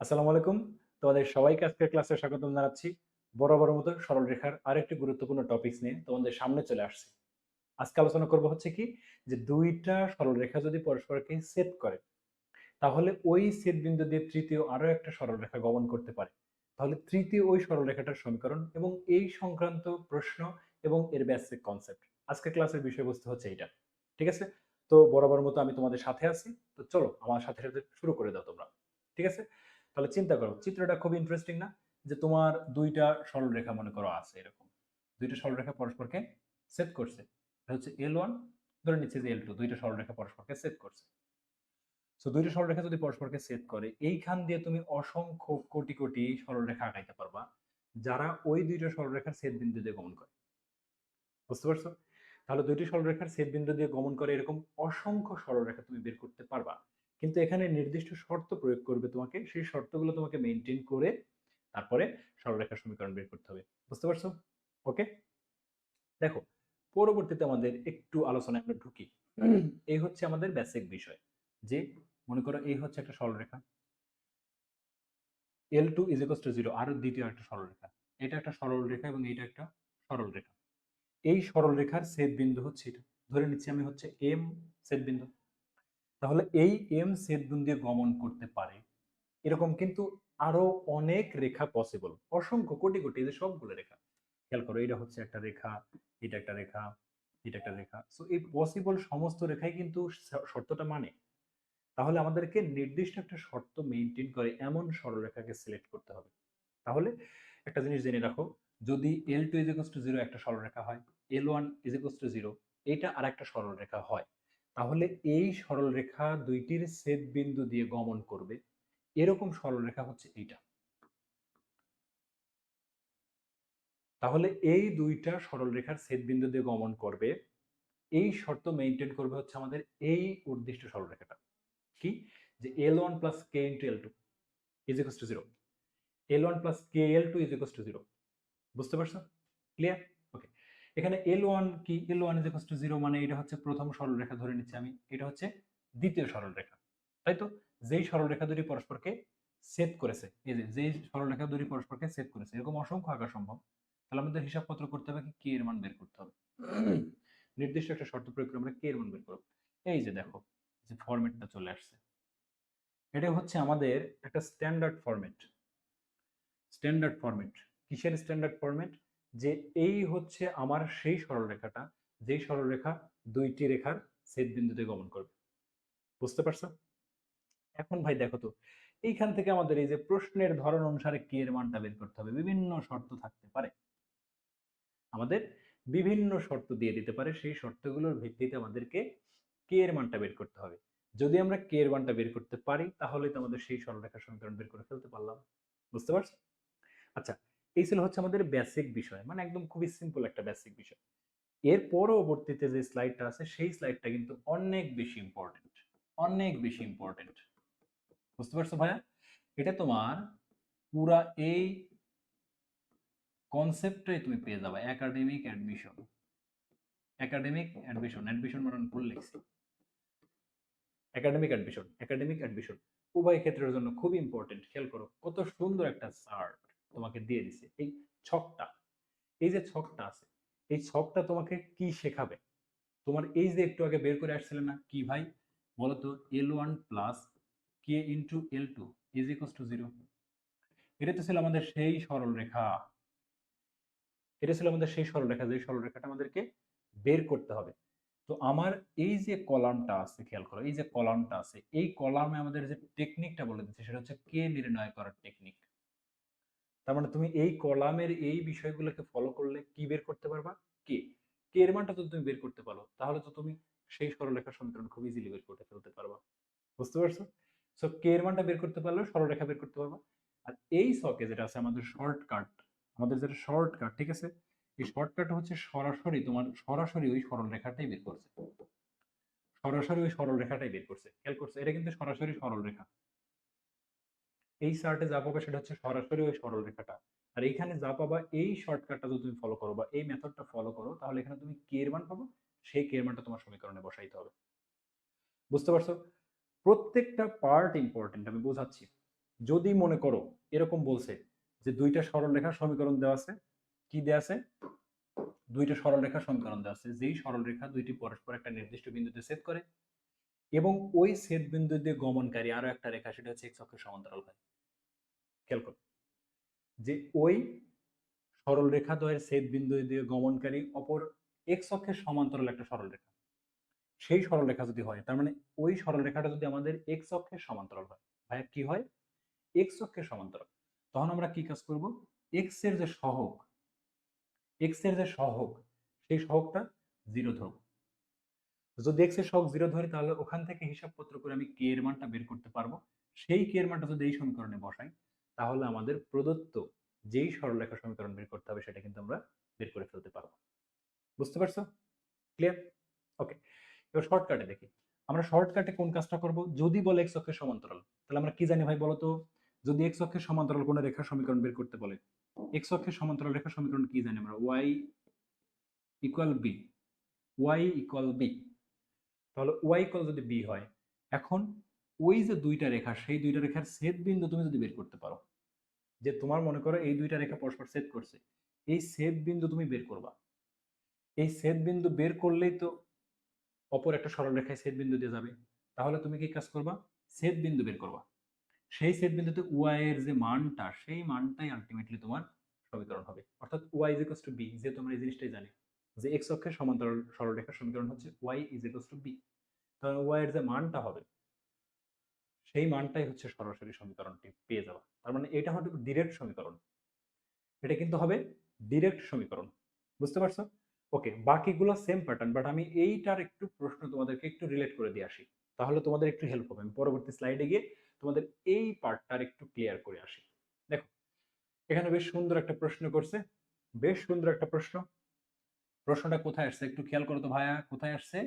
আসসালামু আলাইকুম। তোমাদের সবাইকে আজকের ক্লাসে স্বাগতম জানাচ্ছি। বরাবরের মতো সরলরেখার আরেকটি গুরুত্বপূর্ণ টপিকস নিয়ে তোমাদের সামনে চলে আসছি। আজকে আলোচনা করব হচ্ছে কি যে দুইটা সরলরেখা যদি পরস্পরকে ছেদ করে তাহলে ওই ছেদ বিন্দু দিয়ে তৃতীয় আরো একটা সরলরেখা গমন করতে পারে। তাহলে তৃতীয় ওই সরলরেখাটার সমীকরণ এবং এই সংক্রান্ত প্রশ্ন এবং এর বেসিক কনসেপ্ট। আজকের ক্লাসের বিষয়বস্তু হচ্ছে এইটা। ঠিক আছে? তো বরাবর মতো আমি তোমাদের সাথে আছি। তো চলো আমার সাথে সাথে শুরু করে দাও তোমরা। ঠিক আছে? তাহলে চিন্তা করো, চিত্রটা খুব ইন্টারেস্টিং না? যে তোমার দুইটা সরলরেখা মনে করো আছে এরকম। দুইটা সরলরেখা পরস্পরকে ছেদ করছে। এটা হচ্ছে L1, ধরে নিচ্ছে যে L2, দুইটা সরলরেখা পরস্পরকে ছেদ করছে। সো দুইটা সরলরেখা যদি পরস্পরকে ছেদ করে, এইখান দিয়ে তুমি অসংখ্য কোটি কোটি সরলরেখা আঁকাইতে পারবা যারা ওই দুইটা সরলরেখার ছেদ বিন্দু দিয়ে গমন করে। বুঝতে পারছো? তাহলে দুইটি সরলরেখার ছেদ বিন্দু দিয়ে গমন করে এরকম অসংখ্য সরলরেখা তুমি বের করতে পারবা। কিন্তু এখানে নির্দিষ্ট শর্ত প্রয়োগ করবে তোমাকে, সেই শর্তগুলো তোমাকে মেনটেন করে তারপরে সরলরেখার সমীকরণ বের করতে হবে। বুঝতে পারছো? ওকে, দেখো, পরবর্তীতে আমাদের একটু আলোচনায় আমরা ঢুকি। এই হচ্ছে আমাদের বেসিক বিষয়, যে মনে করো এই হচ্ছে একটা সরলরেখা L2 ইজ ইকুয়ালস টু 0, আর দ্বিতীয় একটা সরলরেখা। এটা একটা সরলরেখা এবং এটা একটা সরলরেখা। এই সরলরেখার ছেদ বিন্দু হচ্ছে এটা, ধরে নিচ্ছি আমি হচ্ছে এম ছেদ বিন্দু। তাহলে এই এম ছেদ বিন্দু দিয়ে গমন করতে পারে এরকম কিন্তু আরো অনেক রেখা পসিবল, অসংখ্য কোটি কোটি, এই যে সবগুলো রেখা। খেয়াল করো, এটা হচ্ছে একটা রেখা, এটা একটা রেখা, এটা একটা রেখা। সো এই পসিবল সমস্ত রেখাই কিন্তু শর্তটা মানে। তাহলে আমাদেরকে নির্দিষ্ট একটা শর্ত মেনটেন করে এমন সরলরেখাকে সিলেক্ট করতে হবে। তাহলে একটা জিনিস জেনে রাখো, যদি L2 ইজ ইকুয়ালস টু 0 একটা সরলরেখা হয়, L1 ইজ ইকুয়ালস টু 0 এটা আর একটা সরলরেখা হয়, তাহলে এই সরলরেখা দুইটির ছেদ বিন্দু দিয়ে গমন করবে এরকম সরলরেখা হচ্ছে এইটা। তাহলে এই দুইটা সরলরেখার ছেদ বিন্দু দিয়ে গমন করবে, এই শর্ত মেনটেন করবে হচ্ছে আমাদের এই উদ্দিষ্ট সরলরেখাটা। কি? যে L1 plus k into L2 is equals to 0, L1 plus K L2 is equals to 0। বুঝতে পারছো? ক্লিয়ার? ওকে, এখানে L1 কি? L1 ইজ ইকুয়ালস টু 0 মানে এটা হচ্ছে প্রথম সরলরেখা, ধরে নিচ্ছি আমি এটা হচ্ছে দ্বিতীয় সরলরেখা। তাই তো? যেই সরলরেখা দুটি পরস্পরকে ছেদ করেছে, এই যে যেই সরলরেখা দুটি পরস্পরকে ছেদ করেছে, এরকম অসংখ্য আঁকা সম্ভব। তাহলে আমাদের হিসাবপত্র করতে হবে কি, কে এর মান বের করতে হবে। নির্দিষ্ট একটা শর্ত প্রয়োগ করে আমরা কে এর মান বের করব। এই যে দেখো, যে ফরম্যাটটা চলে আসছে, এটা হচ্ছে আমাদের একটা স্ট্যান্ডার্ড ফরম্যাট। স্ট্যান্ডার্ড ফরম্যাট কিসের স্ট্যান্ডার্ড ফরম্যাট? যে এই হচ্ছে আমার সেই সরলরেখাটা, যেই সরলরেখা দুইটি রেখার ছেদ বিন্দুতে গমন করবে। বুঝতে পারছো? এখন ভাই দেখো তো, এইখান থেকে আমাদের এই যে প্রশ্নের ধরন অনুসারে কে এর মানটা বের করতে হবে। বিভিন্ন শর্ত থাকতে পারে, আমাদের বিভিন্ন শর্ত দিয়ে দিতে পারে, সেই শর্তগুলোর ভিত্তিতে আমাদেরকে কে এর মানটা বের করতে হবে। যদি আমরা কে এর মানটা বের করতে পারি তাহলে তো আমাদের সেই সরলরেখার সমীকরণ বের করে ফেলতে পারলাম। বুঝতে পারছো? আচ্ছা, এই ছিল হচ্ছে আমাদের বেসিক বিষয়, মানে একদম খুবই সিম্পল একটা বেসিক বিষয়। এর পরবর্তীতে যে স্লাইডটা আছে সেই স্লাইডটা কিন্তু অনেক বেশি ইম্পর্টেন্ট, অনেক বেশি ইম্পর্টেন্ট। বুঝতে পারছো ভাইয়া? এটা তোমার পুরা এই কনসেপ্টটাই তুমি পেয়ে যাবে academic admission. Academic admission, admission মানে ভুল লিখছি, একাডেমিক অ্যাডমিশন, একাডেমিক অ্যাডমিশন উভয় ক্ষেত্রের জন্য খুব ইম্পর্টেন্ট। খেয়াল করো কত সুন্দর একটা চার্ট তোমাকে দিয়ে দিছে, এই ছকটা, এই যে ছকটা আছে, এই ছকটা তোমাকে কি শেখাবে? তোমার এই যে একটু আগে বের করে আসছিলে না কি ভাই, বলতো? L1 plus k into L2 is equals to 0। এটা তো ছিল আমাদের সেই সরলরেখা, এটা ছিল আমাদের সেই সরলরেখা, যে সরলরেখাটা আমাদেরকে বের করতে হবে। তো আমার এই যে কলামটা আছে, খেয়াল করো এই যে কলামটা আছে, এই কলামে আমাদের যে টেকনিকটা বলে দিচ্ছে সেটা হচ্ছে কে নির্ণয় করার টেকনিক। তার মানে তুমি এই কলামের এই বিষয়গুলোকে ফলো করলে কি বের করতে পারবা? কে, কে এর মানটা যদি তুমি বের করতে পারো তাহলে তো তুমি সেই সরলরেখার সমীকরণ খুব ইজিলি বের করতে ফেলতে পারবা। বুঝতে পারছো? সো কে এর মানটা বের করতে পারলেও সরলরেখা বের করতে পারবা। আর এই ছকে যেটা আছে আমাদের শর্টকাট, আমাদের যেটা শর্টকাট, ঠিক আছে, এই শর্টকাট হচ্ছে সরাসরি তোমার সরাসরি ওই সরলরেখাটাই বের করছে, সরাসরি ওই সরলরেখাটাই বের করছে। খেয়াল করছে, এটা কিন্তু সরাসরি সরলরেখা। এই চার্টে যা পাবা সেটা হচ্ছে সরাসরি ওই সরলরেখাটা। আর এইখানে যা পাবা এই শর্টকাটটা যদি তুমি ফলো করো বা এই মেথডটা ফলো করো তাহলে এখানে তুমি কে এর মান পাবো, সেই কে এর মানটা তোমার সমীকরণে বসাইতে হবে। বুঝতে পারছো? প্রত্যেকটা পার্ট ইম্পর্টেন্ট, আমি বোঝাচ্ছি। যদি মনে করো এরকম বলছে যে দুইটা সরলরেখার সমীকরণ দেওয়া আছে, কি দেওয়া আছে, দুইটা সরলরেখার সমীকরণ দেওয়া আছে, যেই সরলরেখা দুইটি পরস্পর একটা নির্দিষ্ট বিন্দুতে ছেদ করে এবং ওই ছেদ বিন্দু দিয়ে গমনকারী আরো একটা রেখা, সেটা হচ্ছে এক্স অক্ষের সমান্তরাল হয়। খেয়াল করো যে ওই সরলরেখা দ্বয়ের ছেদ বিন্দু দিয়ে গমনকারী অপর এক্স অক্ষের সমান্তরাল একটা সরলরেখা, সেই সরলরেখা যদি হয়, তার মানে ওই সরলরেখাটা যদি আমাদের এক্স অক্ষের সমান্তরাল হয়, ভাইয়া কি হয়, এক্স অক্ষের সমান্তরাল, তখন আমরা কি কাজ করব, এক্স এর যে সহগ, এক্স এর যে সহগ, সেই সহগটা জিরো ধরব। যদি এক্স এর সহগ জিরো ধরি, তাহলে ওখান থেকে হিসাবপত্র করে আমি কে এর মানটা বের করতে পারবো। সেই কে এর মানটা যদি এই সমীকরণে বসাই, তাহলে আমাদের প্রদত্ত যেই সরলরেখা সমীকরণ বের করতে হবে সেটা কিন্তু আমরা বের করে ফেলতে পারবো। বুঝতে পারছো? ক্লিয়ার? ওকে, এবার শর্টকাটে দেখি। আমরা শর্টকাটে কোন কাজটা করব, যদি বলে এক্স অক্ষের সমান্তরাল, তাহলে আমরা কি জানি ভাই বলো তো, যদি এক্স অক্ষের সমান্তরাল কোন রেখার সমীকরণ বের করতে বলে, এক্স অক্ষের সমান্তরাল রেখার সমীকরণ কি জানি আমরা, y equal b, y equal b. তাহলে ওয়াই ইকুয়াল যদি বি হয়, এখন ওই যে দুইটা রেখা, সেই দুইটা রেখার ছেদ বিন্দু তুমি যদি বের করতে পারো, যে তোমার মনে করো এই দুইটা রেখা পরস্পর ছেদ করছে, এই ছেদ বিন্দু তুমি বের করবা, এই ছেদ বিন্দু বের করলেই তো অপর একটা সরলরেখায় ছেদ বিন্দু দিয়ে যাবে। তাহলে তুমি কি কাজ করবা, ছেদ বিন্দু বের করবা, সেই ছেদ বিন্দুতে ওয়াই এর যে মানটা, সেই মানটাই আলটিমেটলি তোমার সমীকরণ হবে। অর্থাৎ y is equals to b, যে তোমরা এই জিনিসটাই জানি যে এক্স অক্ষের সমান্তরাল সরলরেখার সমীকরণ হচ্ছে y is equals to b. তাহলে ওয়াই এর যে মানটা হবে, সেই মানটাই হচ্ছে সরাসরি সমীকরণটি পেয়ে যাওয়া। তার মানে এটা হবে ডিরেক্ট সমীকরণ, এটা কিন্তু হবে ডিরেক্ট সমীকরণ। বুঝতে পারছো? ওকে, বাকিগুলো সেম প্যাটার্ন, বাট আমি এইটার একটু প্রশ্ন তোমাদেরকে একটু রিলেট করে দিয়ে আসি, তাহলে তোমাদের একটু হেল্প হবে। আমি পরবর্তী স্লাইডে গিয়ে তোমাদের এই পার্টটার একটু ক্লিয়ার করে আসি। দেখো, এখানে বেশ সুন্দর একটা প্রশ্ন করছে, বেশ সুন্দর একটা প্রশ্ন। প্রশ্নটা কোথায় আসছে একটু খেয়াল করো তো ভাইয়া, কোথায় আসছে,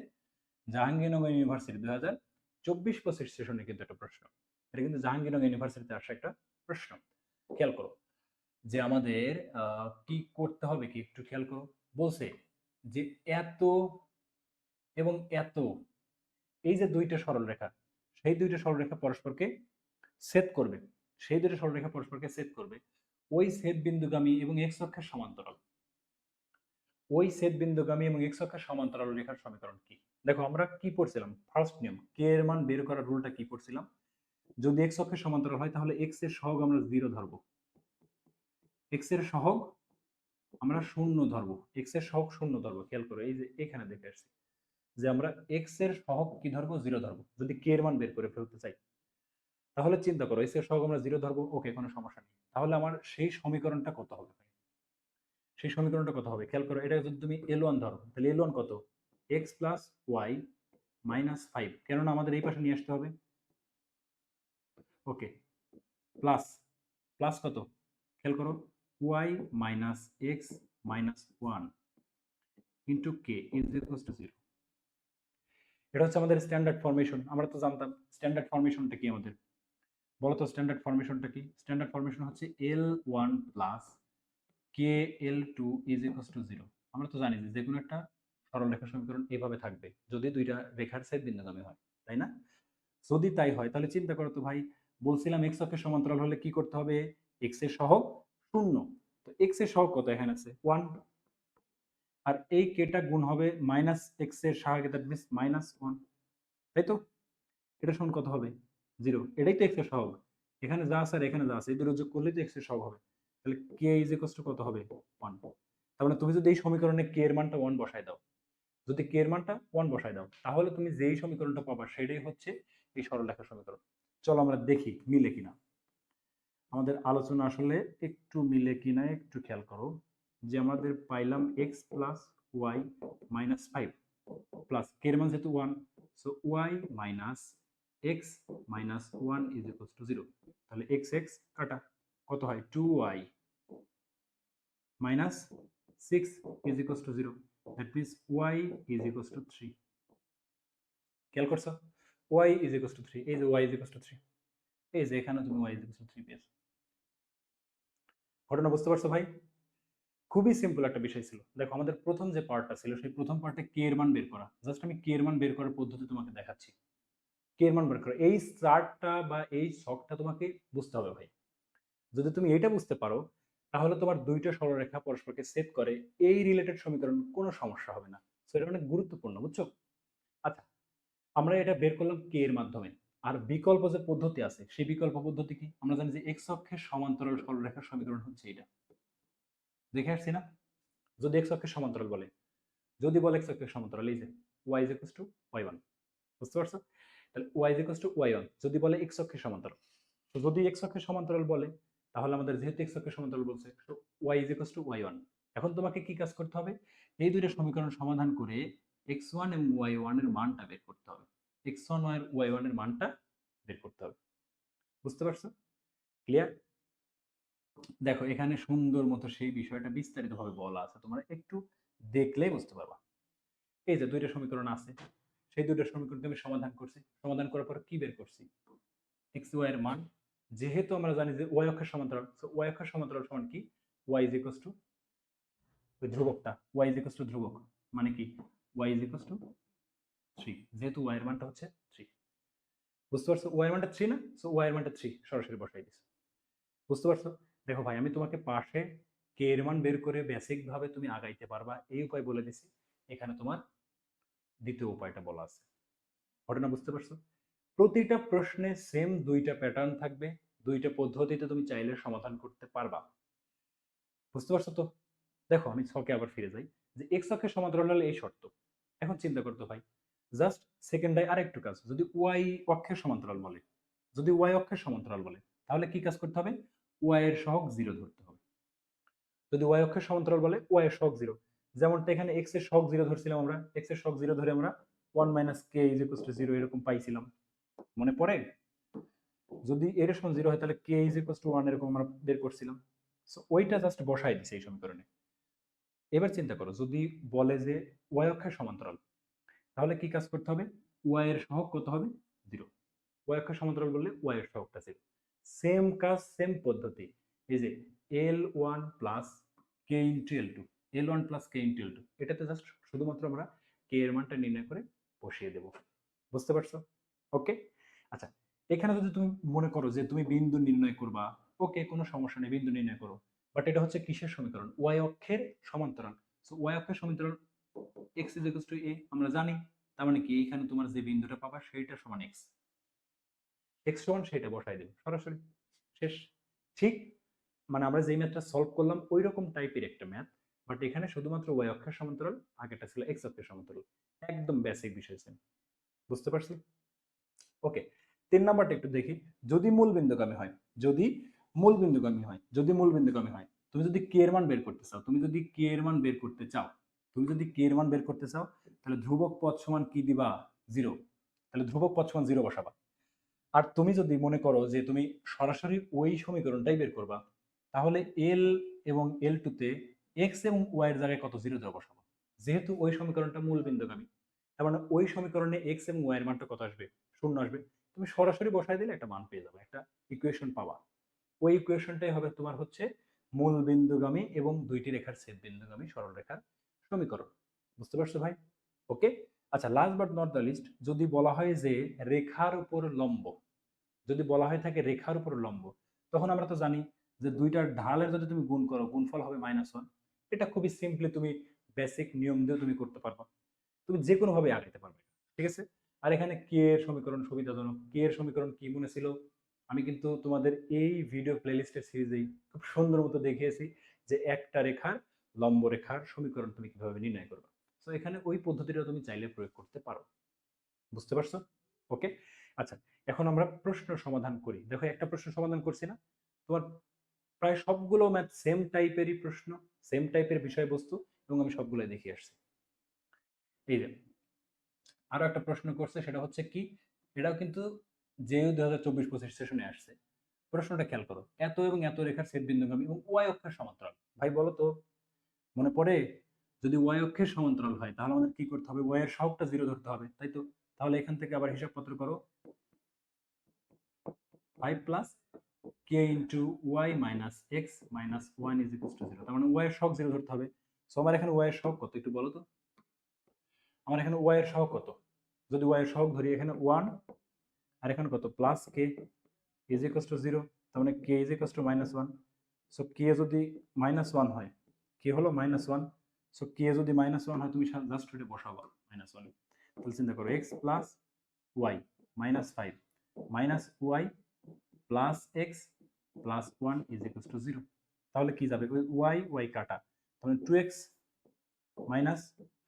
জাহাঙ্গীরনগর ইউনিভার্সিটি 2024-25 সেশনে কিন্তু একটা প্রশ্ন, এটা কিন্তু জাহাঙ্গীরনগর ইউনিভার্সিটিতে আসা একটা প্রশ্ন। খেয়াল করো যে আমাদের কি করতে হবে, কি একটু খেয়াল করো। বলছে যে এত এবং এত, এই যে দুইটা সরলরেখা, সেই দুইটা সরলরেখা পরস্পরকে ছেদ করবে, সেই দুইটা সরলরেখা পরস্পরকে ছেদ করবে ওই ছেদ বিন্দুগামী এবং এক্স অক্ষের সমান্তরাল, ওই ছেদ বিন্দুগামী এবং এক্স অক্ষের সমান্তরাল রেখার সমীকরণ কি। দেখো আমরা কি পড়ছিলাম, ফার্স্ট নিয়ম কে এর মান বের করার রুলটা কি পড়ছিলাম, যদি এক্স অক্ষের সমান্তরাল হয় তাহলে এক্স এর সহগ আমরা জিরো ধরবো, এক্স এর সহগ আমরা শূন্য ধরবো, এক্স এর সহগ শূন্য ধরবো। খেয়াল করো এই যে এখানে দেখে আসছি যে আমরা এক্স এর সহগ কি ধরবো, জিরো ধরবো, যদি কে এর মান বের করে ফেলতে চাই। তাহলে চিন্তা করো এক্স এর সহগ আমরা জিরো ধরবো, ওকে কোনো সমস্যা নেই। তাহলে আমার সেই সমীকরণটা কত হবে, সেই সমীকরণটা কত হবে, খেয়াল করো, এটা যদি তুমি এল ওয়ান ধরো, তাহলে এল ওয়ান কত, x plus y minus five, কেননা আমাদের এই পাশে নিয়ে আসতে হবে। ওকে, প্লাস, প্লাস কত, খেয়াল করো, y minus x minus one into k is equals to zero. এটা হচ্ছে আমাদের স্ট্যান্ডার্ড ফরমেশন, আমরা তো জানতাম স্ট্যান্ডার্ড ফরমেশনটা কি আমাদের, বলো তো স্ট্যান্ডার্ড ফরমেশনটা কি। স্ট্যান্ডার্ড ফরমেশন হচ্ছে l one plus k l two is equals to zero. আমরা তো জানি যে কোনো একটা সরলরেখা সমীকরণ এভাবে থাকবে যদি দুইটা রেখার ছেদ বিন্দুগামী হয়, তাই না? যদি তাই হয় তাহলে চিন্তা করো তো ভাই, বলছিলাম এক্স অক্ষের সমান্তরাল হলে কি করতে হবে, এক্স এর সহগ শূন্য, তো এক্স এর সহগ কত, এখানে আছে ওয়ান, আর এই কেটা গুণ হবে মাইনাস এক্স এর সহায়ক, দ্যাট মিন্স মাইনাস ওয়ান, তাই তো? এটা সমান কত হবে, জিরো, এটাই তো এক্স এর সহগ, এখানে যা আছে আর এখানে যা আছে এই দুটো যোগ করলেই তো এক্স এর সহগ হবে। তাহলে কে ইজ ইকুয়ালস টু কত হবে, ওয়ান। তার মানে তুমি যদি এই সমীকরণে কে এর মানটা ওয়ান বসাই দাও, যদি কে এর মানটা ওয়ান বসাই দাও, তাহলে তুমি যেই সমীকরণটা পাবা সেটাই হচ্ছে এই সরলরেখার সমীকরণ। চলো আমরা দেখি মিলে কিনা, আমাদের আলোচনা আসলে একটু মিলে কিনা একটু খেয়াল করো। যে আমাদের পাইলাম x plus y minus five plus k এর মান যেহেতু one, so y minus x minus one is equals to zero. তাহলে এক্স এক্স কাটা, কত হয়, two y minus six is equals to zero, that means y is equals to three. খেয়াল করছো, y is equals to three, এই যে y is equals to three, এই যে এখানে তুমি y is equals to three পেয়েছো। ঘটনা বুঝতে পারছো ভাই? খুবই সিম্পল একটা বিষয় ছিল। দেখো আমাদের প্রথম যে পার্টটা ছিল সেই প্রথম পার্টে কে এর মান বের করা, জাস্ট আমি কে এর মান বের করার পদ্ধতি তোমাকে দেখাচ্ছি। কে এর মান বের করো। এই চার্টটা বা এই ছকটা তোমাকে বুঝতে হবে ভাই। যদি তুমি এটা বুঝতে পারো তাহলে তোমার দুইটা সরলরেখা পরস্পরকে ছেদ করে এই রিলেটেড সমীকরণ কোনো সমস্যা হবে না। সো এটা অনেক গুরুত্বপূর্ণ, বুঝছো? আচ্ছা, আমরা এটা বের করলাম কে এর মাধ্যমে। আর বিকল্প যে পদ্ধতি আছে সেই বিকল্প পদ্ধতি কি? আমরা জানি যে এক্স অক্ষের সমান্তরাল সরলরেখার সমীকরণ হচ্ছে এটা। দেখে আসছি না? যদি এক্স অক্ষের সমান্তরাল বলে, যদি বলে এক্স অক্ষের সমান্তরাল, এই যে y is equals to y one, বুঝতে পারছো? তাহলে y is equals to y one যদি বলে এক্স অক্ষের সমান্তরাল। তো যদি এক্স অক্ষের সমান্তরাল বলে তাহলে আমাদের যেহেতু এক্স অক্ষের সমান্তরাল বলছে, তো y is equals to y one. এখন তোমাকে কি কাজ করতে হবে? এই দুইটা সমীকরণ সমাধান করে এক্স ওয়ান এবং ওয়াই ওয়ান এর মানটা বের করতে হবে। এক্স ওয়ান ওয়াই ওয়ান এর মানটা বের করতে হবে। বুঝতে পারছো? ক্লিয়ার? দেখো এখানে সুন্দর মতো সেই বিষয়টা বিস্তারিতভাবে বলা আছে, তোমরা একটু দেখলেই বুঝতে পারবা। এই যে দুইটা সমীকরণ আছে, সেই দুইটা সমীকরণ আমি সমাধান করছি। সমাধান করার পর কি বের করছি? এক্স ওয়াই এর মান। যেহেতু আমরা জানি যে ওয়াই অক্ষের সমান্তরাল, সো ওয়াই অক্ষের সমান্তরাল সমান কি? ওয়াই ইজ ইকুয়ালস টু ওই ধ্রুবকটা, ওয়াই ইজ ইকুয়ালস টু ধ্রুবক, মানে কি? ওয়াই ইজ ইকুয়ালস টু 3, যেহেতু ওয়াই এর মানটা হচ্ছে 3। বুঝতে পারছো? ওয়াই এর মানটা 3 না? সো ওয়াই এর মানটা 3 সরাসরি বসাই দিছি। বুঝতে পারছো? দেখো ভাই, আমি তোমাকে পাশে কে এর মান বের করে বেসিক ভাবে তুমি আগাইতে পারবা এই উপায় বলে দিছি। এখানে তোমার দ্বিতীয় উপায়টা বলা আছে। ঘটনা বুঝতে পারছো? প্রতিটা প্রশ্নে সেম দুইটা প্যাটার্ন থাকবে, দুইটা পদ্ধতিতে তুমি চাইলে সমাধান করতে পারবা। বুঝতে পারছো তো? দেখো আমি ছকে আবার ফিরে যাই, যে এক্স অক্ষের সমান্তরাল হলে এই শর্ত। এখন চিন্তা করতে ভাই, জাস্ট সেকেন্ডায় আরেকটু কাজ। যদি ওয়াই অক্ষের সমান্তরাল বলে, যদি ওয়াই অক্ষের সমান্তরাল বলে তাহলে কি কাজ করতে হবে? ওয়াই এর সহগ 0 ধরতে হবে। যদি ওয়াই অক্ষের সমান্তরাল বলে ওয়াই এর সহগ 0, যেমনটা এখানে এক্স এর সহগ 0 ধরছিলাম আমরা, এক্স এর সহগ 0 ধরে আমরা 1 minus K is equals to 0 এরকম পাইছিলাম, মনে পড়ে? যদি এর সমান 0 হয় তাহলে কে ইজ ইকুয়ালস টু 1 এরকম আমরা বের করছিলাম। সো ওইটা জাস্ট বসাই দিছে এই সমীকরণে। এবার চিন্তা করো, যদি বলে যে ওয়াই অক্ষের সমান্তরাল, তাহলে কি কাজ করতে হবে? ওয়াই এর সহগ কত হবে? 0। ওয়াই অক্ষের সমান্তরাল বললে ওয়াই এর সহগটা 0। সেম কাজ, সেম পদ্ধতি। এই যে L1 plus k into L2, L1 plus k into L2, এটাতে জাস্ট শুধুমাত্র আমরা কে এর মানটা নির্ণয় করে বসিয়ে দেব। বুঝতে পারছো? ওকে। আচ্ছা, এখানে যদি তুমি মনে করো যে তুমি বিন্দু নির্ণয় করবা, ওকে, কোনো সমস্যা নেই, বিন্দু নির্ণয় করো। বাট এটা হচ্ছে কিসের সমীকরণ? ওয়াই অক্ষের সমান্তরাল। সো ওয়াই অক্ষের সমান্তরাল x is equals two a আমরা জানি। তার মানে কি, এখানে তোমার যে বিন্দুটা পাবা সেইটা সমান x, x সমান সেটা বসাই দেবে সরাসরি, শেষ। ঠিক, মানে আমরা যেই ম্যাথটা সলভ করলাম ওই রকম টাইপের একটা ম্যাথ, বাট এখানে শুধুমাত্র ওয়াই অক্ষের সমান্তরাল, আগেটা ছিল x অক্ষের সমান্তরাল। একদম বেসিক বিষয় ছিল। বুঝতে পারছি? ওকে, 3 নাম্বারটা একটু দেখি। যদি মূল বিন্দুগামী হয়, যদি মূল বিন্দুগামী হয়, যদি মূল বিন্দুগামী হয়, তুমি যদি কে এর মান বের করতে চাও, তুমি যদি কে এর মান বের করতে চাও, তুমি যদি কে এর মান বের করতে চাও, তাহলে ধ্রুবক পদ সমান কি দিবা? 0। তাহলে ধ্রুবক পদ সমান 0 বসাবা। আর তুমি যদি মনে করো যে তুমি সরাসরি ওই সমীকরণটাই বের করবা, তাহলে এল এবং এল টুতে এক্স এবং ওয়াই এর জায়গায় কত? 0 দেওয়া বসাবো। যেহেতু ওই সমীকরণটা মূল বিন্দুগামী, তার মানে ওই সমীকরণে এক্স এবং ওয়াই এর মানটা কত আসবে? 0 আসবে। তুমি সরাসরি বসাই দিলে একটা মান পেয়ে যাবে, একটা ইকুয়েশন পাবা। ওই ইকুয়েশনটাই হবে তোমার হচ্ছে মূল বিন্দুগামী এবং দুইটি রেখার ছেদ বিন্দুগামী সরল রেখার সমীকরণ। বুঝতে পারছো ভাই? ওকে। আচ্ছা, last but not the least, যদি বলা হয় যে রেখার উপর লম্ব, যদি বলা হয় থাকে রেখার উপর লম্ব, তখন আমরা তো জানি যে দুইটার ঢালের যদি তুমি গুণ করো গুণফল হবে -1। এটা খুবই সিম্পলি তুমি বেসিক নিয়ম দিয়ে তুমি করতে পারবা, তুমি যে কোনো ভাবে আগাইতে পারবে। ঠিক আছে? আর এখানে কে এর সমীকরণ সুবিধাজনক। কে এর সমীকরণ কি মনে ছিল? আমি কিন্তু তোমাদের এই ভিডিও প্লেলিস্টের সিরিজেই খুব সুন্দর মতো দেখিয়েছি যে একটা রেখার লম্ব রেখার সমীকরণ তুমি কিভাবে নির্ণয় করবে। তো এখানে ওই পদ্ধতিটা তুমি চাইলে প্রয়োগ করতে পারো। বুঝতে পারছো? ওকে। আচ্ছা, এখন আমরা প্রশ্ন সমাধান করি। দেখো একটা প্রশ্ন সমাধান করছি না? তোমার প্রায় সবগুলো ম্যাথ সেম টাইপেরই প্রশ্ন, সেম টাইপের বিষয়বস্তু, এবং আমি সবগুলোই দেখিয়ে আসছি। এই যে আরো একটা প্রশ্ন করছে, সেটা হচ্ছে কি, এটাও কিন্তু যেও 2024-25 সেশনে আসছে। প্রশ্নটা খেয়াল করো, এত এবং এত রেখার ছেদ বিন্দুগামী এবং ওয়াই অক্ষের সমান্তরাল। ভাই বলো তো, মনে পড়ে? যদি ওয়াই অক্ষের সমান্তরাল হয় তাহলে আমাদের কি করতে হবে? ওয়াই এর সহগটা 0 ধরতে হবে, তাই তো? তাহলে এখান থেকে আবার হিসাবপত্র করো, 5 plus k into y minus x minus 1 is equals to 0। তার মানে ওয়াই এর সহগ 0 ধরতে হবে। সো আমার এখানে ওয়াই এর সহগ কত একটু বলো তো? আমার এখানে ওয়াই এর সহগ কত? যদি ওয়াই এর সহগ ধরি এখানে 1 আর এখানে কত plus K is equals to 0, তার মানে কে ইজ ইকুয়ালস টু -1। সো কে যদি -1 হয়, কে হলো -1, সো কে যদি -1 হয় তুমি জাস্ট এটা বসাবা -1। তাহলে চিন্তা করো x plus y -5 minus y plus x plus 1 is equals to 0। তাহলে কি যাবে, ওই ওয়াই ওয়াই কাটা, তাহলে 2x minus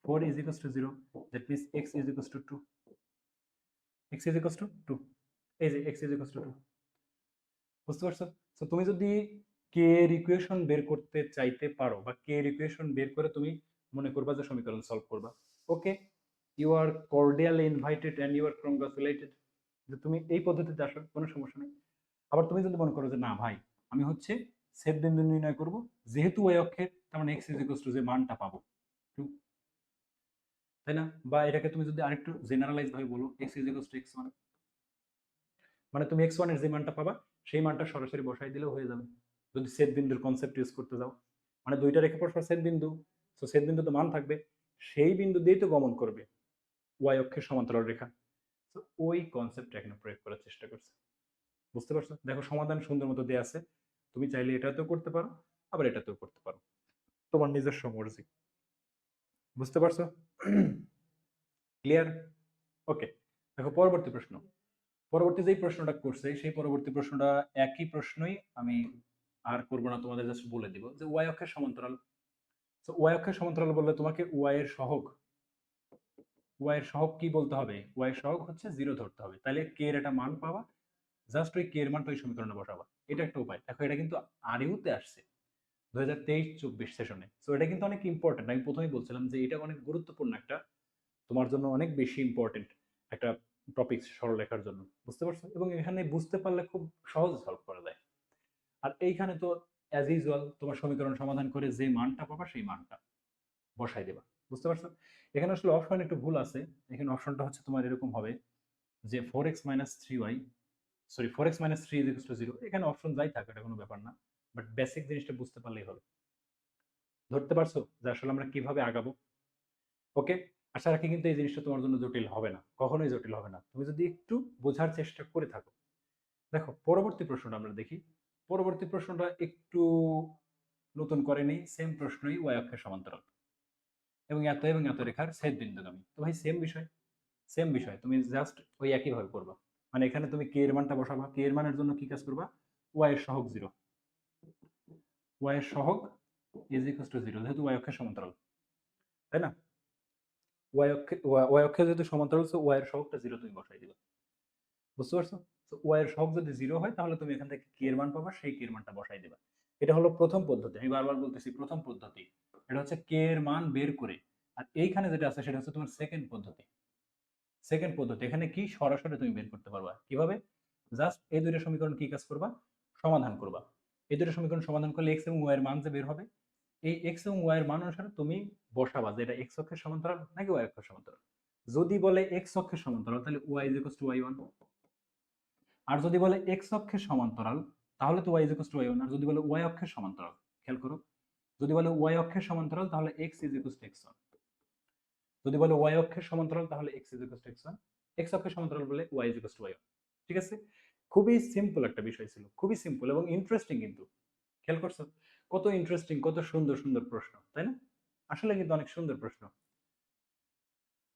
4 is equals to 0. That means x is equals to 2. x is equals to 2. এই যে x is equals to 2, বুঝতে পারছো? সো তুমি যদি কে এর ইকুয়েশন বের করতে চাইতে পারো বা কে এর ইকুয়েশন বের করে তুমি মনে করবা যে সমীকরণ সলভ করবা, okay, you are cordially invited and you are congratulated যে তুমি এই পদ্ধতিতে আসো, কোনো সমস্যা নেই। আবার তুমি যদি মনে করো যে না ভাই, আমি হচ্ছে ছেদ বিন্দু নির্ণয় করব, যেহেতু ওই অক্ষের, তার মানে x is equals to যে মানটা পাবো 2, তাই না? বা এটাকে তুমি যদি আরেকটু জেনারেলাইজ ভাবে বলো, x is equals to x1, মানে তুমি x1 এর যে মানটা পাবা সেই মানটা সরাসরি বসাই দিলেও হয়ে যাবে, যদি ছেদ বিন্দুর কনসেপ্ট ইউজ করতে যাও। মানে দুইটা রেখা পরস্পর ছেদ বিন্দু, তো ছেদ বিন্দু তো মান থাকবে, সেই বিন্দু দিয়েই তো গমন করবে ওয়াই অক্ষের সমান্তরাল রেখা। তো ওই কনসেপ্টটা এখানে প্রয়োগ করার চেষ্টা করছে, বুঝতে পারছো? দেখো সমাধান সুন্দর মতো দেয়া আছে, তুমি চাইলে এটাতেও করতে পারো, আবার এটাতেও করতে পারো, তোমার নিজস্ব মর্জি, বুঝতে পারছো? ক্লিয়ার? ওকে, দেখো পরবর্তী প্রশ্ন। পরবর্তী যেই প্রশ্নটা করছে সেই পরবর্তী প্রশ্নটা একই প্রশ্নই, আমি আর করব না, তোমাদের জাস্ট বলে দিব যে ওয়াই অক্ষের সমান্তরাল। তো ওয়াই অক্ষের সমান্তরাল বললে তোমাকে ওয়াই এর সহগ, ওয়াই এর সহগ কি বলতে হবে? ওয়াই এর সহগ হচ্ছে 0 ধরতে হবে, তাহলে কে এর একটা মান পাবা, জাস্ট ওই কে এর মানটা ওই সমীকরণে বসাবা। এটা একটা উপায়। দেখো এটা কিন্তু আরইউতে আসছে 2023-24 সেশনে, সো এটা কিন্তু অনেক ইম্পর্টেন্ট। আমি প্রথমেই বলছিলাম যে এটা অনেক গুরুত্বপূর্ণ একটা, তোমার জন্য অনেক বেশি ইম্পর্টেন্ট একটা টপিক সরলরেখার জন্য, বুঝতে পারছো? এবং এখানে বুঝতে পারলে খুব সহজে সলভ করা যায়। আর এইখানে তো অ্যাজ ইউজুয়াল তোমার সমীকরণ সমাধান করে যে মানটা পাবা সেই মানটা বসাই দেবা, বুঝতে পারছো? এখানে আসলে অপশন একটু ভুল আছে, এখানে অপশনটা হচ্ছে তোমার এরকম হবে যে 4x minus 3y, sorry 4x minus 3 is equals to 0। এখানে অপশন যাই থাকে এটা কোনো ব্যাপার না, বাট বেসিক জিনিসটা বুঝতে পারলেই হবে। ধরতে পারছো যে আসলে আমরা কিভাবে আগাবো? ওকে, আশা রাখি কিন্তু এই জিনিসটা তোমার জন্য জটিল হবে না, কখনোই জটিল হবে না, তুমি যদি একটু বোঝার চেষ্টা করে থাকো। দেখো পরবর্তী প্রশ্নটা আমরা দেখি। পরবর্তী প্রশ্নটা একটু নতুন করে নেই, সেম প্রশ্নই, ওয়াই অক্ষের সমান্তরাল এবং এত রেখার ছেদ বিন্দুগামী। তো ভাই সেম বিষয়, সেম বিষয়, তুমি জাস্ট ওই একই ভাবে করবা। মানে এখানে তুমি কে এর মানটা বসাবা, কে এর মানের জন্য কি কাজ করবা, ওয়াই এর সহগ 0, ওয়াই এর সহগ ইজ ইকুয়ালস টু 0, যেহেতু ওয়াই অক্ষের সমান্তরাল, তাই না? ওয়াই অক্ষে যেহেতু সমান্তরাল, সো ওয়াই এর সহগটা 0 তুমি বসাই দিবা, বুঝতে পারছো? তো ওয়াই এর সহগ যদি 0 হয় তাহলে তুমি এখান থেকে কে এর মান পাবা, সেই কে এর মানটা বসাই দিবা। এটা হলো প্রথম পদ্ধতি, আমি বারবার বলতেছি প্রথম পদ্ধতি, এটা হচ্ছে কে এর মান বের করে। আর এইখানে যেটা আছে সেটা হচ্ছে তোমার সেকেন্ড পদ্ধতি। সেকেন্ড পদ্ধতি এখানে কি সরাসরি তুমি বের করতে পারবা, কিভাবে? জাস্ট এই দুইটা সমীকরণ কি কাজ করবা, সমাধান করবা। এই দুইটা সমীকরণ সমাধান করলে এক্স এবং ওয়াই এর মান যে বের হবে, এই এক্স এবং ওয়াই এর মান অনুসারে তুমি বসাবা যে এটা এক্স অক্ষের সমান্তরাল নাকি ওয়াই অক্ষের সমান্তরাল। যদি বলে এক্স অক্ষের সমান্তরাল তাহলে ওয়াই ইজ ইকুয়ালস টু ওয়াই1, আর যদি বলে এক্স অক্ষের সমান্তরাল তাহলে তো ওয়াই ইজ ইকুয়ালস টু ওয়াই1, আর যদি বলে ওয়াই অক্ষের সমান্তরাল, খেয়াল করো, যদি বলে ওয়াই অক্ষের সমান্তরাল তাহলে x is equals to x one, যদি বলে ওয়াই অক্ষের সমান্তরাল তাহলে x is equals to x one, x অক্ষের সমান্তরাল বলে y is equals to y one. ঠিক আছে, খুবই সিম্পল একটা বিষয় ছিল, খুবই সিম্পল এবং ইন্টারেস্টিং কিন্তু, খেয়াল করছো কত ইন্টারেস্টিং, কত সুন্দর সুন্দর প্রশ্ন, তাই না? আসলে কিন্তু অনেক সুন্দর প্রশ্ন।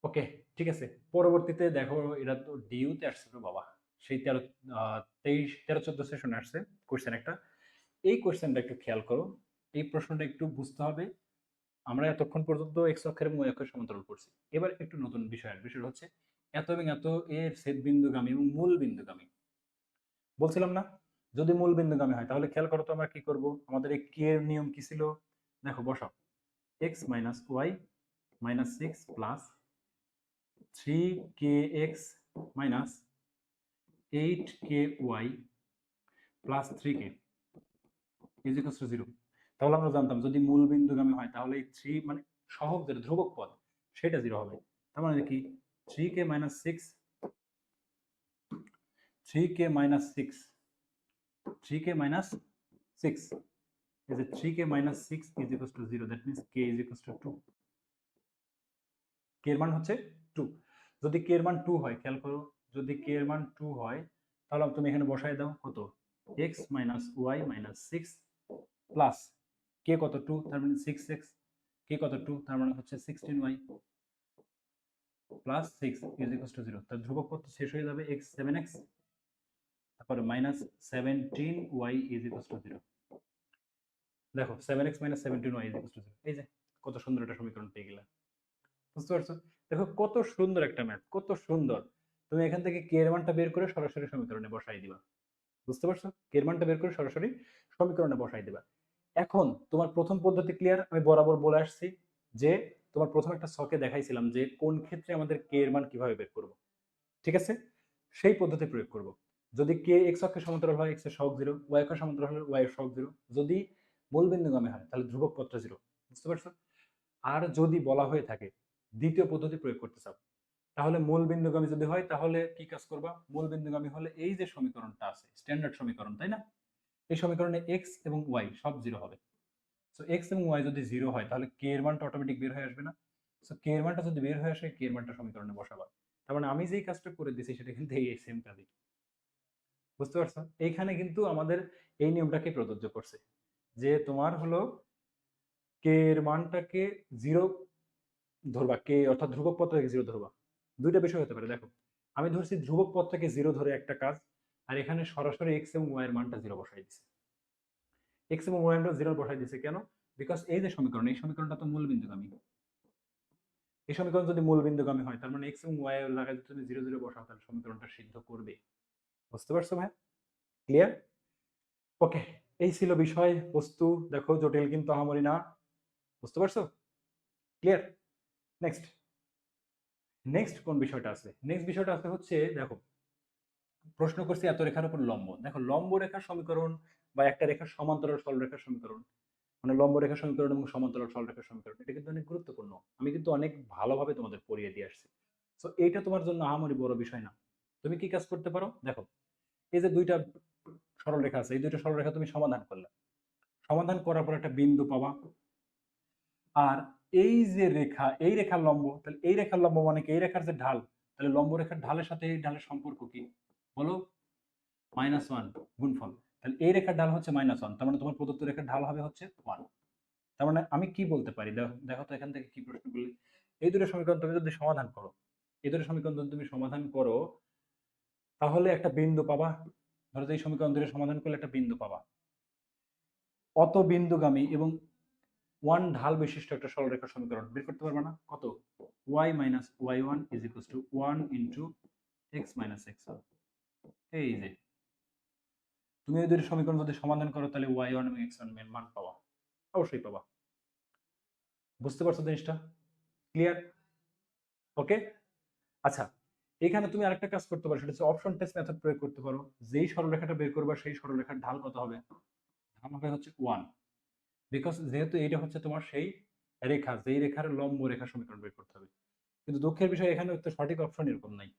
ওকে, ঠিক আছে, পরবর্তীতে দেখো এটা তো ডিইউতে আসছিল বাবা, সেই 13-14 সেশনে আসছে কোশ্চেন একটা। এই কোশ্চেনটা একটু খেয়াল করো, এই প্রশ্নটা একটু বুঝতে হবে। আমরা এতক্ষণ পর্যন্ত এক্স অক্ষের এবং ওয়াই অক্ষের সমান্তরাল করছি, এবার একটু নতুন বিষয়, বিষয় হচ্ছে এত এবং এত এর ছেদ বিন্দুগামী এবং মূল বিন্দুগামী। বলছিলাম না, যদি মূল বিন্দুগামী হয় তাহলে খেয়াল করো তো আমরা কি করব, আমাদের এই কে এর নিয়ম কি ছিল, দেখো বসাও, x minus y minus 6 plus 3kx minus 8ky plus 3k is equals to 0। তাহলে আমরা জানতাম যদি মূল বিন্দুগামী হয় তাহলে এই 3 মানে সহগ যেটা ধ্রুবক পদ সেটা 0 হবে। তার মানে কি 3k minus 6, 3k minus 6, 3k minus 6 is a 3k minus 6 is equals to 0, that means k is equals to 2, k এর মান হচ্ছে 2। যদি k এর মান 2 হয় খেয়াল করো যদি কে এর মান 2 হয় তাহলে তুমি এখানে বসায় দাও কত x minus y minus 6 plus k কত 2 তার মানে 6x, কে কত 2 তার মানে হচ্ছে 16y plus 6 is equal to 0। তার ধ্রুবক পদ শেষ হয়ে যাবে x 7x, তারপরে minus 17y is equal to 0। দেখো 7x minus 17y is equal to 0। এই যে কত সুন্দর একটা সমীকরণ পেয়ে গেলাম, বুঝতে পারছো? দেখো কত সুন্দর একটা ম্যাথ, কত সুন্দর। তুমি এখান থেকে কে এর মানটা বের করে সরাসরি সমীকরণে বসাই দিবা, বুঝতে পারছো? কে এর মানটা বের করে সরাসরি সমীকরণে বসাই দিবা। এখন তোমার প্রথম পদ্ধতি ক্লিয়ার। আমি বরাবর বলে আসছি যে তোমার প্রথম একটা ছকে দেখাইছিলাম যে কোন ক্ষেত্রে আমাদের কে এর মান কিভাবে বের করব, ঠিক আছে? সেই পদ্ধতি প্রয়োগ করব। যদি কে এক্স অক্ষের সমান্তরাল হয় এক্স এর সহগ 0, ওয়াই অক্ষের সমান্তরাল হলে ওয়াই এর সহগ 0, যদি মূলবিন্দুগামী হয় তাহলে ধ্রুবক পদটা 0, বুঝতে পারছো? আর যদি বলা হয়ে থাকে দ্বিতীয় পদ্ধতি প্রয়োগ করতে চাও, তাহলে মূল বিন্দুগামী যদি হয় তাহলে কি কাজ করবা? মূল বিন্দুগামী হলে এই যে সমীকরণটা আছে স্ট্যান্ডার্ড সমীকরণ, তাই না? এই সমীকরণে এক্স এবং ওয়াই সব 0 হবে। সো এক্স এবং ওয়াই যদি 0 হয় তাহলে কে এর মানটা অটোমেটিক বের হয়ে আসবে না? সো কে এর মানটা যদি বের হয়ে আসে কে এর মানটা সমীকরণে বসাবা। তার মানে আমি যেই কাজটা করে দিছি সেটা কিন্তু এই সেম কাজই, বুঝতে পারছো? এইখানে কিন্তু আমাদের এই নিয়মটাকে প্রযোজ্য করছে যে তোমার হলো কে এর মানটাকে 0 ধরবা, কে অর্থাৎ ধ্রুবক পদ থেকে 0 ধরবা। দুইটা বিষয় হতে পারে, দেখো আমি ধরছি ধ্রুবক পদ থেকে 0 ধরে একটা কাজ, আর এখানে সরাসরি এক্স এবং ওয়াই এর মানটা 0 বসাই দিছে। এক্স এবং ওয়াই এর মানটা 0 বসাই দিছে কেন? বিকজ এই যে সমীকরণ, এই সমীকরণটা তো মূল বিন্দুগামী। এই সমীকরণ যদি মূল বিন্দুগামী হয় তার মানে এক্স এবং ওয়াই এর জায়গায় যদি তুমি 0 0 বসাও তাহলে সমীকরণটা সিদ্ধ করবে, বুঝতে পারছো ভাই? ক্লিয়ার? ওকে, এই ছিল বিষয় বস্তু। দেখো জটিল কিন্তু আহামরি না, বুঝতে পারছো? ক্লিয়ার? নেক্সট নেক্সট কোন বিষয়টা আছে? নেক্সট বিষয়টা আছে হচ্ছে দেখো প্রশ্ন করছি এত রেখার উপর লম্ব। দেখো লম্ব রেখার সমীকরণ বা একটা রেখার সমান্তরাল সরলরেখার সমীকরণ, মানে লম্ব রেখার সমীকরণ এবং সমান্তরাল সরলরেখার সমীকরণ, এটা কিন্তু অনেক গুরুত্বপূর্ণ। আমি কিন্তু অনেক ভালোভাবে তোমাদের পড়িয়ে দিয়ে আসছি। সো এইটা তোমার জন্য আহামরি বড় বিষয় না। তুমি কি কাজ করতে পারো? দেখো এই যে দুইটা সরলরেখা আছে, এই দুইটা সরলরেখা তুমি সমাধান করলে, সমাধান করার পর একটা বিন্দু পাবা। আর এই যে রেখা, এই রেখার লম্ব, তাহলে এই রেখার লম্ব মানে কি? এই রেখার যে ঢাল, তাহলে লম্ব রেখার ঢালের সাথে এই ঢালের সম্পর্ক কি বলো? -1 গুণফল। তাহলে এই রেখার ঢাল হচ্ছে -1, তার মানে তোমার প্রদত্ত রেখার ঢাল হবে হচ্ছে 1। তার মানে আমি কি বলতে পারি? দেখো দেখো তো এখান থেকে কি প্রশ্ন করলে, এই দুটো সমীকরণ তুমি যদি সমাধান করো, এই দুটো সমীকরণ যদি তুমি সমাধান করো তাহলে একটা বিন্দু পাবা। ধরো এই সমীকরণ দুটো সমাধান করলে একটা বিন্দু পাবা। অত বিন্দুগামী এবং 1 ঢাল বিশিষ্ট একটা সরলরেখার সমীকরণ বের করতে পারবে না? কত? y minus y1 is equal to 1 into x minus x1। এই যে তুমি এই দুটো সমীকরণ যদি সমাধান করো তাহলে y1 এবং x1 এর মান পাবা, অবশ্যই পাবা। বুঝতে পারছো জিনিসটা? ক্লিয়ার? ওকে, আচ্ছা এখানে তুমি আরেকটা কাজ করতে পারো, সেটা হচ্ছে অপশন টেস্ট মেথড প্রয়োগ করতে পারো। যেই সরলরেখাটা বের করবা সেই সরলরেখার ঢাল কত হবে? ঢাল হবে হচ্ছে 1, বিকজ যেহেতু এইটা হচ্ছে তোমার সেই রেখা, যেই রেখার লম্ব রেখা সমীকরণ বের করতে হবে। কিন্তু দুঃখের বিষয় এখানে তো সঠিক অপশন এরকম নাই।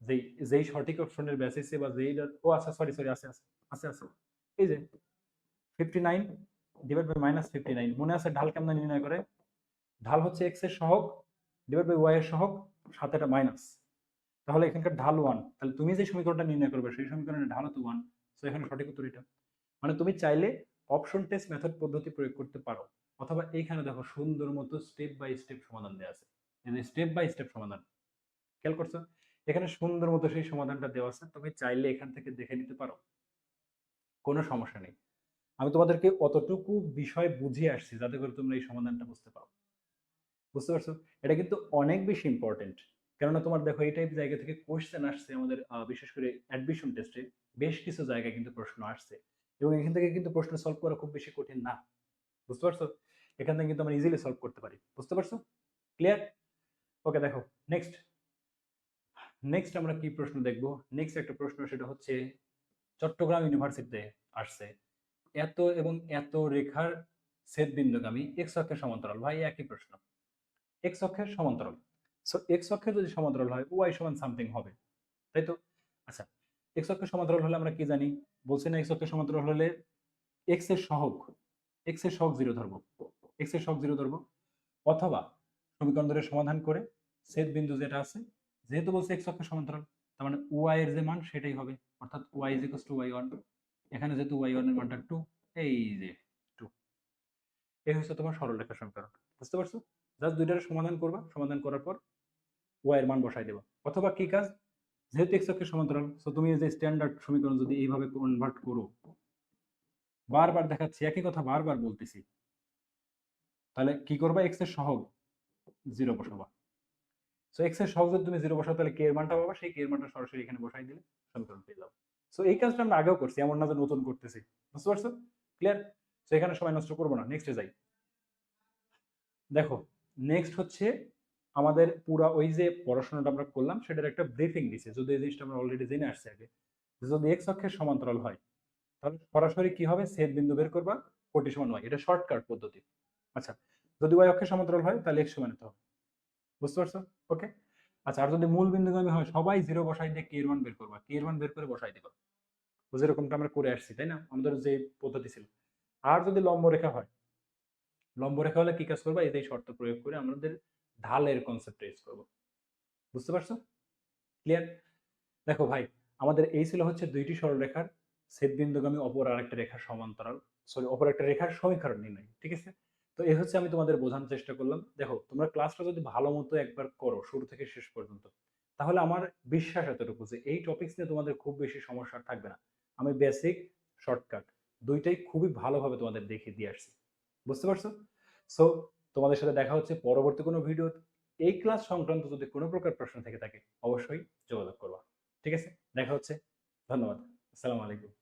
যেই যেই সঠিক অপশনের বেসিসে বা যেই, ও আচ্ছা সরি সরি আছে আছে আছে আছে এই যে 59 ডিভাইড বাই -59, মনে আছে ঢাল কেমন নির্ণয় করে? ঢাল হচ্ছে এক্স এর সহগ ডিভাইড বাই ওয়াই এর সহগ সাথে একটা মাইনাস। তাহলে এখানকার ঢাল 1, তাহলে তুমি যে সমীকরণটা নির্ণয় করবে সেই সমীকরণের ঢাল তো 1। সো এখানে সঠিক উত্তর এটা। মানে তুমি চাইলে অপশন টেস্ট মেথড পদ্ধতি প্রয়োগ করতে পারো, অথবা এইখানে দেখো সুন্দর মতো স্টেপ বাই স্টেপ সমাধান দেওয়া আছে। এই স্টেপ বাই স্টেপ সমাধান, খেয়াল করছো? এখানে সুন্দর মতো সেই সমাধানটা দেওয়া আছে, তুমি চাইলে এখান থেকে দেখে নিতে পারো, কোনো সমস্যা নেই। আমি তোমাদেরকে অতটুকু বিষয় বুঝিয়ে আসছি যাতে করে তোমরা এই সমাধানটা বুঝতে পারো, বুঝতে পারছো? এটা কিন্তু অনেক বেশি ইম্পর্টেন্ট। কেননা তোমার দেখো এই টাইপ জায়গা থেকে কোশ্চেন আসছে আমাদের, বিশেষ করে অ্যাডমিশন টেস্টে বেশ কিছু জায়গায় কিন্তু প্রশ্ন আসছে, এবং এখান থেকে কিন্তু প্রশ্ন সলভ করা খুব বেশি কঠিন না, বুঝতে পারছো? এখান থেকে কিন্তু আমরা ইজিলি সলভ করতে পারি, বুঝতে পারছো? ক্লিয়ার? ওকে, দেখো নেক্সট নেক্সট আমরা কি প্রশ্ন দেখবো। নেক্সট একটা প্রশ্ন, সেটা হচ্ছে চট্টগ্রাম ইউনিভার্সিটিতে আসছে এত এবং এত রেখার ছেদ বিন্দুগামী এক্স অক্ষের সমান্তরাল। ভাই একই প্রশ্ন, এক্স অক্ষের সমান্তরাল। সো এক্স অক্ষের যদি সমান্তরাল হয় ওয়াই সমান সামথিং হবে, তাই তো? আচ্ছা, এক্স অক্ষের সমান্তরাল হলে আমরা কি জানি? বলছি না এক্স অক্ষের সমান্তরাল হলে এক্স এর সহগ, এক্স এর সহগ 0 ধরবো, এক্স এর সহগ 0 ধরবো, অথবা সমীকরণ ধরে সমাধান করে ছেদ বিন্দু যেটা আছে, যেহেতু বলছে এক্স অক্ষের সমান্তরাল, তার মানে ওয়াই এর যে মান সেটাই হবে, অর্থাৎ y is equals to y one. এখানে যেহেতু ওয়াই ওয়ান এর মানটা টু, এই যে টু, এই হচ্ছে তোমার সরলরেখার সমীকরণ। বুঝতে পারছো? জাস্ট দুইটার সমাধান করবা, সমাধান করার পর ওয়াই এর মান বসাই দেবা। অথবা কি কাজ, যেহেতু এক্স অক্ষের সমান্তরাল, সো তুমি এই যে স্ট্যান্ডার্ড সমীকরণ যদি এইভাবে কনভার্ট করো, বারবার দেখাচ্ছি একই কথা বারবার বলতেছি, তাহলে কি করবা, এক্স এর সহগ জিরো বসাবা। সো এক্স এর সহগ যদি তুমি জিরো বসাও তাহলে কে এর মানটা পাবা, সেই কে এর মানটা সরাসরি এখানে বসাই দিলে সমীকরণ পেয়ে যাবো। সো এই কাজটা আমরা আগেও করছি, এমন না যে নতুন করতেছি। বুঝতে পারছো? ক্লিয়ার? সো এখানে সময় নষ্ট করবো না, নেক্সটে যাই। দেখো, নেক্সট হচ্ছে আমাদের পুরা ওই যে পড়াশোনাটা আমরা করলাম সেটার একটা ব্রিফিং দিছে। যদি এই জিনিসটা আমরা অলরেডি জেনে আসছি আগে, যদি এক্স অক্ষের সমান্তরাল হয় তাহলে সরাসরি কি হবে, ছেদ বিন্দু বের করবা, কোটি সমান ওয়াই, এটা শর্টকাট পদ্ধতি। আচ্ছা, যদি ওয়াই অক্ষের সমান্তরাল হয় তাহলে এক্স সমান নিতে হবে। বুঝতে পারছো? ওকে। আচ্ছা, আর যদি মূল বিন্দুগামী হয় সবাই জিরো বসাই দিয়ে কে এর মান বের করবা, কে এর মান বের করে বসাই দিবা, যেরকমটা আমরা করে আসছি, তাই না, আমাদের যে পদ্ধতি ছিল। আর যদি লম্ব রেখা হয়, লম্ব রেখা হলে কি কাজ করবা, এই শর্ত প্রয়োগ করে আমাদের ঢালের কনসেপ্ট ইউজ করবো। বুঝতে পারছো? ক্লিয়ার? দেখো ভাই, আমাদের এই ছিল হচ্ছে দুইটি সরলরেখার ছেদবিন্দুগামী অপর আরেকটা রেখার সমান্তরাল, সরি অপর একটা রেখার সমীকরণ নির্ণয়। ঠিক আছে? তো এই হচ্ছে আমি তোমাদের বোঝানোর চেষ্টা করলাম। দেখো, তোমরা ক্লাসটা যদি ভালো মতো একবার করো শুরু থেকে শেষ পর্যন্ত, তাহলে আমার বিশ্বাস এতটুকু যে এই টপিকস নিয়ে তোমাদের খুব বেশি সমস্যা থাকবে না। আমি বেসিক, শর্টকাট দুইটাই খুবই ভালোভাবে তোমাদের দেখিয়ে দিয়ে আসছি। বুঝতে পারছো? সো তোমাদের সাথে দেখা হচ্ছে পরবর্তী কোনো ভিডিও। এই ক্লাস সংক্রান্ত যদি কোনো প্রকার প্রশ্ন থেকে থাকে অবশ্যই যোগাযোগ করবা। ঠিক আছে? দেখা হচ্ছে। ধন্যবাদ। আসসালামু আলাইকুম।